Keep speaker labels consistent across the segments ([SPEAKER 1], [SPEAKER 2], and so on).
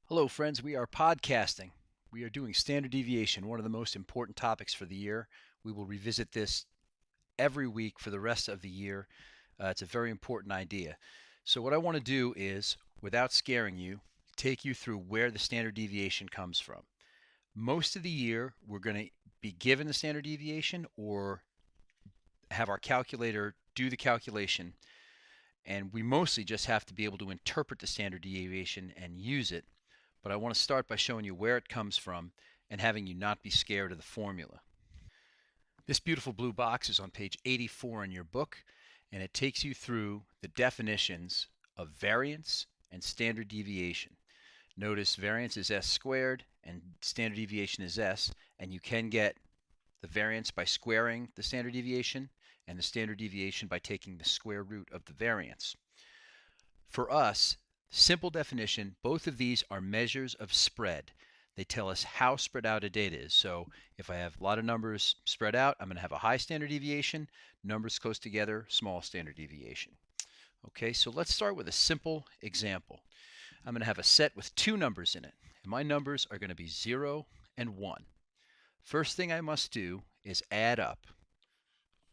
[SPEAKER 1] Hello, friends. We are podcasting. We are doing standard deviation, one of the most important topics for the year. We will revisit this every week for the rest of the year. It's a very important idea. So, what I want to do is, without scaring you, take you through where the standard deviation comes from. Most of the year, we're going to be given the standard deviation or have our calculator do the calculation, and we mostly just have to be able to interpret the standard deviation and use it. But I want to start by showing you where it comes from and having you not be scared of the formula. This beautiful blue box is on page 84 in your book, and it takes you through the definitions of variance and standard deviation. Notice variance is s squared and standard deviation is s, and you can get the variance by squaring the standard deviation and the standard deviation by taking the square root of the variance. For us, simple definition, both of these are measures of spread. They tell us how spread out a data is. So if I have a lot of numbers spread out, I'm going to have a high standard deviation. Numbers close together, small standard deviation. Okay, so let's start with a simple example. I'm going to have a set with two numbers in it. And my numbers are going to be 0 and 1. First thing I must do is add up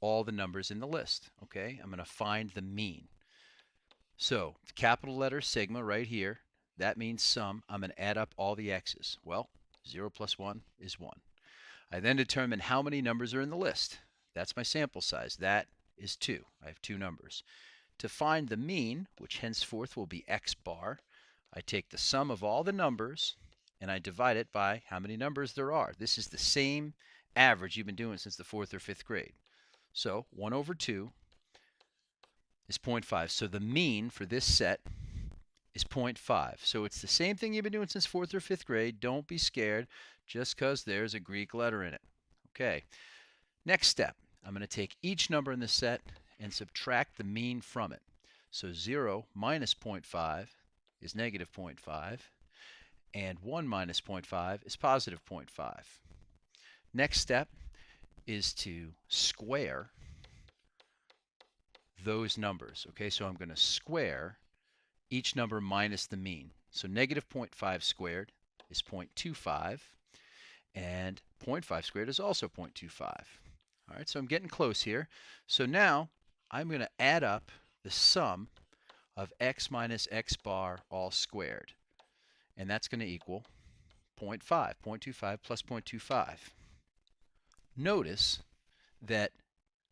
[SPEAKER 1] all the numbers in the list. Okay, I'm going to find the mean. So capital letter sigma right here, that means sum. I'm going to add up all the x's. Well, 0 plus 1 is 1. I then determine how many numbers are in the list. That's my sample size. That is 2. I have 2 numbers. To find the mean, which henceforth will be x bar, I take the sum of all the numbers and I divide it by how many numbers there are. This is the same average you've been doing since the 4th or 5th grade. So 1 over 2 is 0.5. So the mean for this set is 0.5. So it's the same thing you've been doing since 4th or 5th grade. Don't be scared just because there's a Greek letter in it. Okay, next step. I'm going to take each number in the set and subtract the mean from it. So 0 minus 0.5 is negative 0.5, and 1 minus 0.5 is positive 0.5. Next step is to square those numbers. Okay, so I'm going to square each number minus the mean. So negative 0.5 squared is 0.25, and 0.5 squared is also 0.25. All right, so I'm getting close here. So now I'm going to add up the sum of x minus x bar all squared, and that's going to equal 0.5, 0.25 plus 0.25. Notice that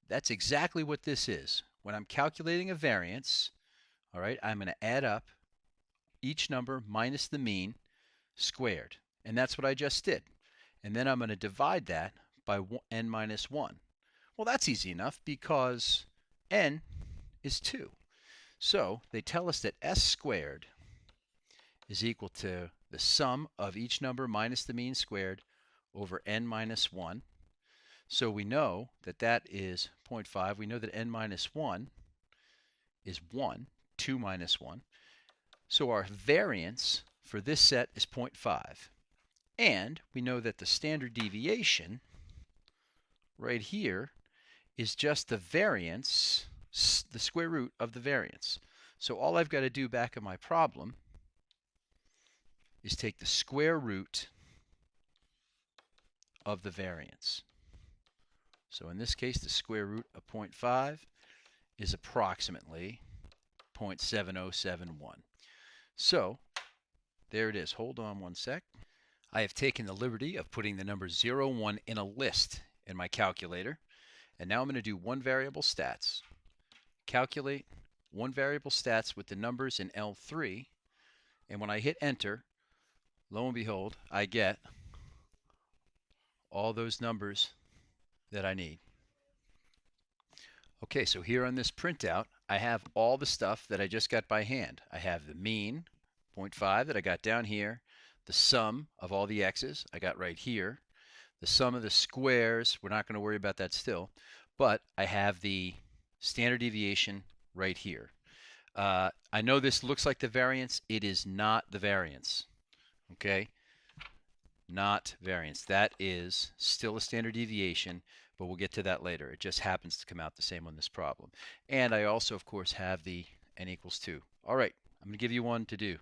[SPEAKER 1] that's exactly what this is. When I'm calculating a variance, all right, I'm going to add up each number minus the mean squared. And that's what I just did. And then I'm going to divide that by n minus 1. Well, that's easy enough because n is 2. So they tell us that s squared is equal to the sum of each number minus the mean squared over n minus 1. So we know that that is 0.5. We know that n minus 1 is 1, 2 minus 1. So our variance for this set is 0.5. And we know that the standard deviation right here is just the variance, the square root of the variance. So all I've got to do back in my problem is take the square root of the variance. So in this case, the square root of 0.5 is approximately 0.7071. So there it is. Hold on one sec. I have taken the liberty of putting the number 0, 1 in a list in my calculator. And now I'm going to do one variable stats. Calculate one variable stats with the numbers in L3. And when I hit enter, lo and behold, I get all those numbers that I need. Okay, so here on this printout, I have all the stuff that I just got by hand. I have the mean, 0.5, that I got down here, the sum of all the x's I got right here, the sum of the squares, we're not going to worry about that still, but I have the standard deviation right here. I know this looks like the variance. It is not the variance. Okay? Not variance. That is still a standard deviation, but we'll get to that later. It just happens to come out the same on this problem. And I also, of course, have the n equals 2. All right, I'm going to give you one to do.